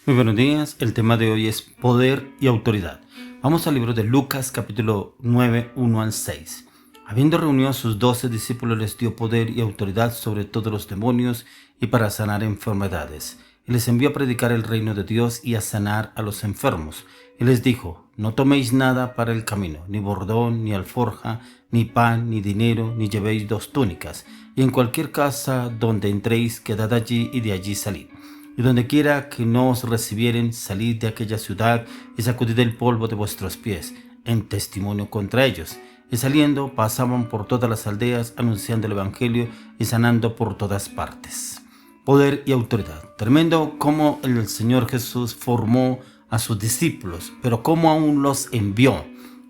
Muy buenos días, el tema de hoy es poder y autoridad. Vamos al libro de Lucas capítulo 9, 1 al 6. Habiendo reunido a sus 12 discípulos les dio poder y autoridad sobre todos los demonios y para sanar enfermedades. Y les envió a predicar el reino de Dios y a sanar a los enfermos. Y les dijo, no toméis nada para el camino, ni bordón, ni alforja, ni pan, ni dinero, ni llevéis 2 túnicas. Y en cualquier casa donde entréis, quedad allí y de allí salid. Y donde quiera que no os recibieren, salid de aquella ciudad y sacudid el polvo de vuestros pies, en testimonio contra ellos. Y saliendo, pasaban por todas las aldeas, anunciando el evangelio y sanando por todas partes. Poder y autoridad. Tremendo cómo el Señor Jesús formó a sus discípulos, pero cómo aún los envió.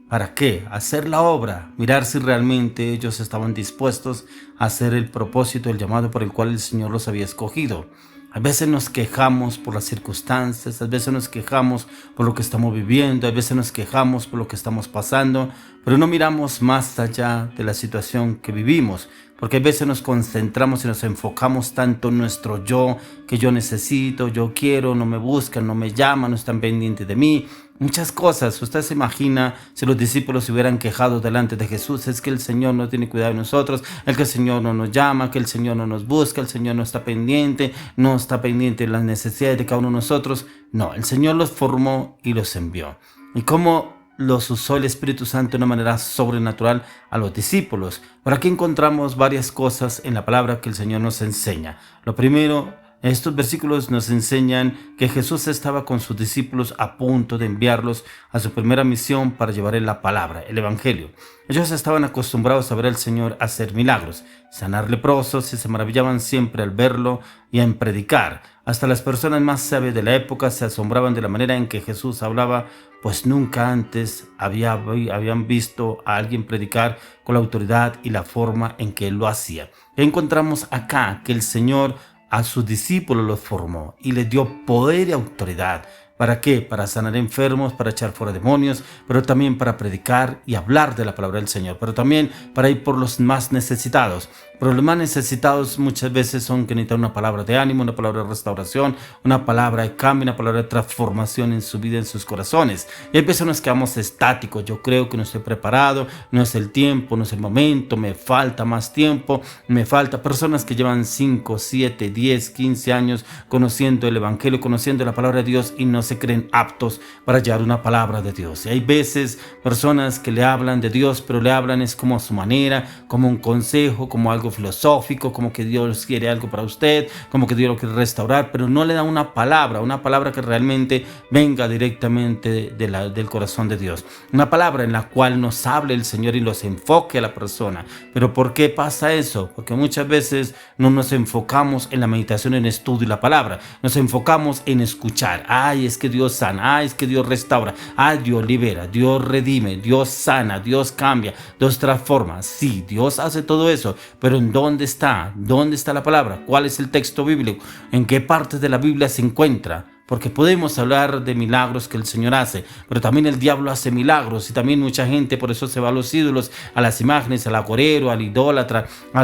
¿Para qué? Hacer la obra, mirar si realmente ellos estaban dispuestos a hacer el propósito, el llamado por el cual el Señor los había escogido. A veces nos quejamos por las circunstancias, a veces nos quejamos por lo que estamos viviendo, a veces nos quejamos por lo que estamos pasando, pero no miramos más allá de la situación que vivimos, porque a veces nos concentramos y nos enfocamos tanto en nuestro yo, que yo necesito, yo quiero, no me buscan, no me llaman, no están pendientes de mí. Muchas cosas. Usted se imagina si los discípulos se hubieran quejado delante de Jesús, es que el Señor no tiene cuidado de nosotros, el que el Señor no nos llama, que el Señor no nos busca, el Señor no está pendiente de las necesidades de cada uno de nosotros. No, el Señor los formó y los envió. ¿Y cómo los usó el Espíritu Santo de una manera sobrenatural a los discípulos? Por aquí encontramos varias cosas en la palabra que el Señor nos enseña. Lo primero, estos versículos nos enseñan que Jesús estaba con sus discípulos a punto de enviarlos a su primera misión para llevarles la palabra, el evangelio. Ellos estaban acostumbrados a ver al Señor hacer milagros, sanar leprosos y se maravillaban siempre al verlo y en predicar. Hasta las personas más sabias de la época se asombraban de la manera en que Jesús hablaba, pues nunca antes habían visto a alguien predicar con la autoridad y la forma en que él lo hacía. Encontramos acá que el Señor a sus discípulos los formó y les dio poder y autoridad. ¿Para qué? Para sanar enfermos, para echar fuera demonios, pero también para predicar y hablar de la palabra del Señor, pero también para ir por los más necesitados. Pero los más necesitados muchas veces son que necesitan una palabra de ánimo, una palabra de restauración, una palabra de cambio, una palabra de transformación en su vida, en sus corazones. Y hay veces nos quedamos estáticos. Yo creo que no estoy preparado, no es el tiempo, no es el momento, me falta más tiempo, me falta. Personas que llevan 5, 7, 10, 15 años conociendo el evangelio, conociendo la palabra de Dios y no se creen aptos para llevar una palabra de Dios. Y hay veces personas que le hablan de Dios, pero le hablan es como a su manera, como un consejo, como algo filosófico, como que Dios quiere algo para usted, como que Dios lo quiere restaurar, pero no le da una palabra que realmente venga directamente del corazón de Dios. Una palabra en la cual nos hable el Señor y los enfoque a la persona. ¿Pero por qué pasa eso? Porque muchas veces no nos enfocamos en la meditación, en estudio y la palabra. Nos enfocamos en escuchar. Ay, es que Dios sana. Ay, es que Dios restaura. Ay, Dios libera. Dios redime. Dios sana. Dios cambia. Dios transforma. Sí, Dios hace todo eso. Pero ¿en dónde está? ¿Dónde está la palabra? ¿Cuál es el texto bíblico? ¿En qué parte de la Biblia se encuentra? Porque podemos hablar de milagros que el Señor hace, pero también el diablo hace milagros y también mucha gente por eso se va a los ídolos, a las imágenes, al agorero, al idólatra, a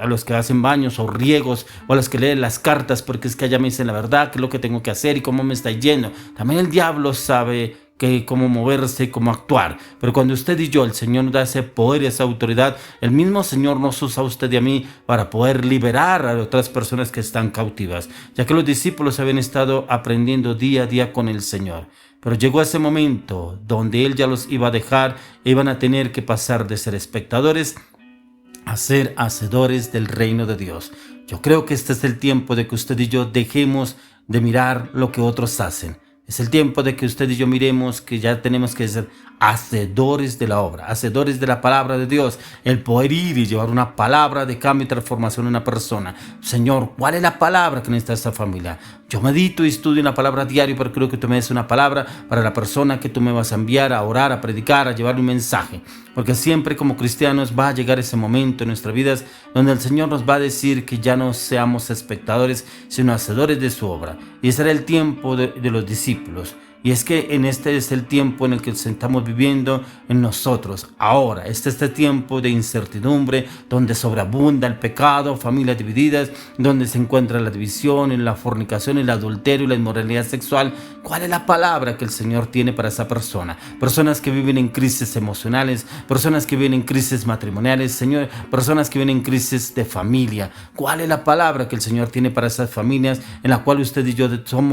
los que hacen baños o riegos o a los que leen las cartas porque es que allá me dicen la verdad, qué es lo que tengo que hacer y cómo me está yendo. También el diablo sabe cómo moverse, cómo actuar. Pero cuando usted y yo, el Señor nos da ese poder y esa autoridad, el mismo Señor nos usa a usted y a mí para poder liberar a otras personas que están cautivas, ya que los discípulos habían estado aprendiendo día a día con el Señor. Pero llegó ese momento donde Él ya los iba a dejar e iban a tener que pasar de ser espectadores a ser hacedores del reino de Dios. Yo creo que este es el tiempo de que usted y yo dejemos de mirar lo que otros hacen. Es el tiempo de que usted y yo miremos que ya tenemos que ser hacedores de la obra, hacedores de la palabra de Dios, el poder ir y llevar una palabra de cambio y transformación a una persona. Señor, ¿cuál es la palabra que necesita esta familia? Yo medito y estudio una palabra diario, pero creo que tú me des una palabra para la persona que tú me vas a enviar a orar, a predicar, a llevar un mensaje. Porque siempre como cristianos va a llegar ese momento en nuestras vidas donde el Señor nos va a decir que ya no seamos espectadores, sino hacedores de su obra. Y ese era el tiempo de los discípulos. Y es que en este es el tiempo en el que estamos viviendo en nosotros. Ahora, este tiempo de incertidumbre, donde sobreabunda el pecado, familias divididas, donde se encuentra la división, en la fornicación, el adulterio y la inmoralidad sexual. ¿Cuál es la palabra que el Señor tiene para esa persona? Personas que viven en crisis emocionales, personas que viven en crisis matrimoniales, Señor, personas que viven en crisis de familia. ¿Cuál es la palabra que el Señor tiene para esas familias en la cual usted y yo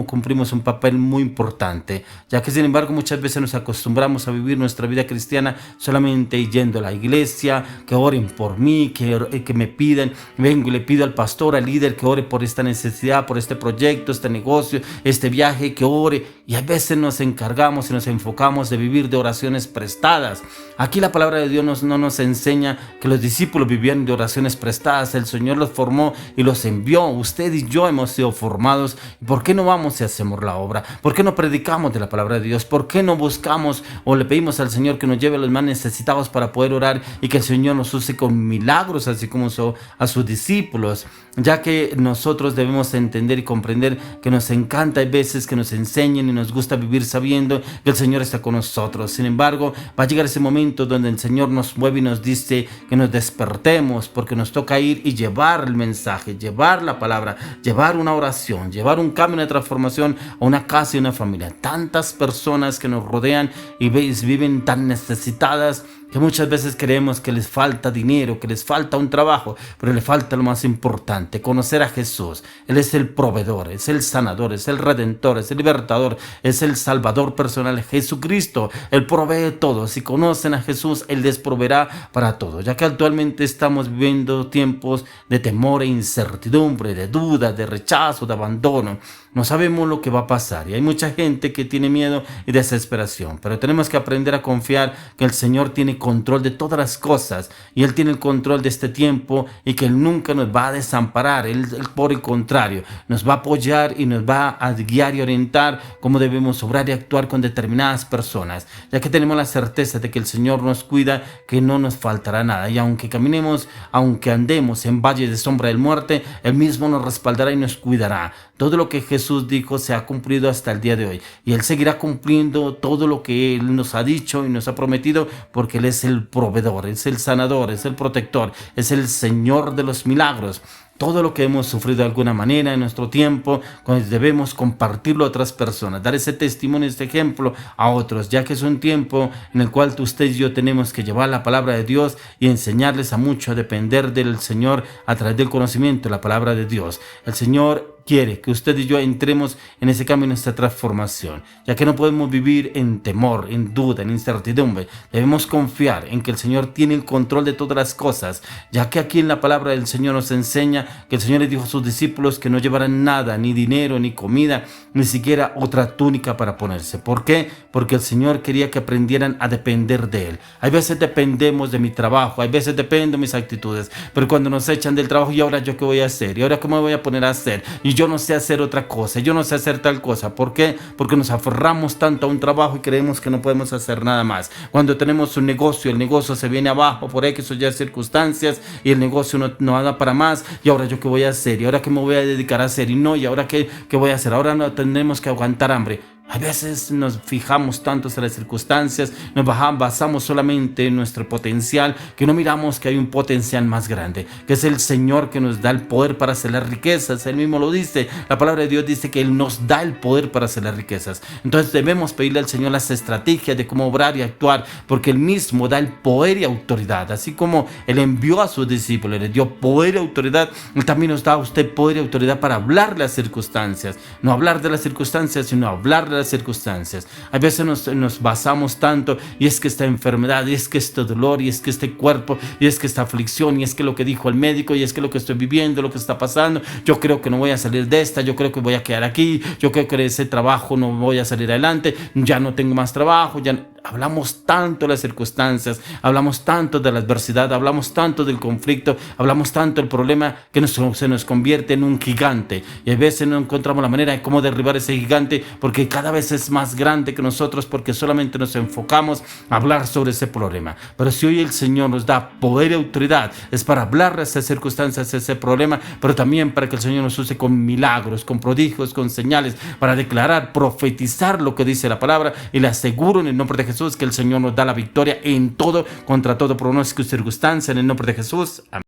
cumplimos un papel muy importante? Ya que sin embargo muchas veces nos acostumbramos a vivir nuestra vida cristiana solamente yendo a la iglesia, que oren por mí, que me pidan, vengo y le pido al pastor, al líder que ore por esta necesidad, por este proyecto, este negocio, este viaje, que ore. Y a veces nos encargamos y nos enfocamos de vivir de oraciones prestadas. Aquí la palabra de Dios no nos enseña que los discípulos vivían de oraciones prestadas. El Señor los formó y los envió. Usted y yo hemos sido formados. ¿Por qué no vamos y hacemos la obra? ¿Por qué no predicamos de la palabra de Dios? ¿Por qué no buscamos o le pedimos al Señor que nos lleve a los más necesitados para poder orar y que el Señor nos use con milagros, así como usó a sus discípulos? Ya que nosotros debemos entender y comprender que nos encanta, hay veces que nos enseñen y nos gusta vivir sabiendo que el Señor está con nosotros. Sin embargo, va a llegar ese momento donde el Señor nos mueve y nos dice que nos despertemos, porque nos toca ir y llevar el mensaje, llevar la palabra, llevar una oración, llevar un cambio, una transformación a una casa y una familia. Tantas personas que nos rodean y viven tan necesitadas, que muchas veces creemos que les falta dinero, que les falta un trabajo, pero le falta lo más importante, conocer a Jesús. Él es el proveedor, es el sanador, es el redentor, es el libertador, es el salvador personal. Jesucristo, Él provee todo. Si conocen a Jesús, Él les proveerá para todo. Ya que actualmente estamos viviendo tiempos de temor e incertidumbre, de duda, de rechazo, de abandono. No sabemos lo que va a pasar y hay mucha gente que tiene miedo y desesperación, pero tenemos que aprender a confiar que el Señor tiene control de todas las cosas y Él tiene el control de este tiempo y que Él nunca nos va a desamparar. Él por el contrario nos va a apoyar y nos va a guiar y orientar cómo debemos obrar y actuar con determinadas personas, ya que tenemos la certeza de que el Señor nos cuida, que no nos faltará nada, y aunque caminemos, aunque andemos en valles de sombra de muerte, Él mismo nos respaldará y nos cuidará. Todo lo que Jesús dijo se ha cumplido hasta el día de hoy y Él seguirá cumpliendo todo lo que Él nos ha dicho y nos ha prometido, porque Él es el proveedor, es el sanador, es el protector, es el Señor de los milagros. Todo lo que hemos sufrido de alguna manera en nuestro tiempo, debemos compartirlo a otras personas, dar ese testimonio, este ejemplo a otros, ya que es un tiempo en el cual usted y yo tenemos que llevar la palabra de Dios y enseñarles a muchos a depender del Señor a través del conocimiento de la palabra de Dios. El Señor quiere que usted y yo entremos en ese cambio, en esta transformación, ya que no podemos vivir en temor, en duda, en incertidumbre. Debemos confiar en que el Señor tiene el control de todas las cosas, ya que aquí en la palabra del Señor nos enseña que el Señor le dijo a sus discípulos que no llevaran nada, ni dinero, ni comida, ni siquiera otra túnica para ponerse. ¿Por qué? Porque el Señor quería que aprendieran a depender de Él. Hay veces dependemos de mi trabajo, hay veces dependo de mis actitudes, pero cuando nos echan del trabajo, ¿y ahora yo qué voy a hacer? ¿Y ahora qué me voy a poner a hacer? Y yo no sé hacer otra cosa, yo no sé hacer tal cosa. ¿Por qué? Porque nos aferramos tanto a un trabajo y creemos que no podemos hacer nada más. Cuando tenemos un negocio, el negocio se viene abajo por X o Y circunstancias y el negocio no da para más. ¿Y ahora yo qué voy a hacer? ¿Y ahora qué me voy a dedicar a hacer? Y no, ¿y ahora qué voy a hacer? Ahora no tendremos que aguantar hambre. A veces nos fijamos tanto en las circunstancias, nos basamos solamente en nuestro potencial, que no miramos que hay un potencial más grande, que es el Señor que nos da el poder para hacer las riquezas. Él mismo lo dice, la palabra de Dios dice que Él nos da el poder para hacer las riquezas. Entonces debemos pedirle al Señor las estrategias de cómo obrar y actuar, porque Él mismo da el poder y autoridad. Así como Él envió a sus discípulos, les dio poder y autoridad, Él también nos da a usted poder y autoridad para hablar de las circunstancias. No hablar de las circunstancias, sino hablar de las circunstancias. A veces nos basamos tanto, y es que esta enfermedad, y es que este dolor, y es que este cuerpo, y es que esta aflicción, y es que lo que dijo el médico, y es que lo que estoy viviendo, lo que está pasando, yo creo que no voy a salir de esta, yo creo que voy a quedar aquí, yo creo que ese trabajo no voy a salir adelante, ya no tengo más trabajo, ya no. hablamos tanto de las circunstancias, hablamos tanto de la adversidad, hablamos tanto del conflicto, hablamos tanto del problema que se nos convierte en un gigante. Y a veces no encontramos la manera de cómo derribar ese gigante porque cada vez es más grande que nosotros, porque solamente nos enfocamos a hablar sobre ese problema. Pero si hoy el Señor nos da poder y autoridad, es para hablar de esas circunstancias, ese problema, pero también para que el Señor nos use con milagros, con prodigios, con señales, para declarar, profetizar lo que dice la palabra. Y le aseguro en el nombre de Jesús que el Señor nos da la victoria en todo, contra todo pronóstico y circunstancia, en el nombre de Jesús. Amén.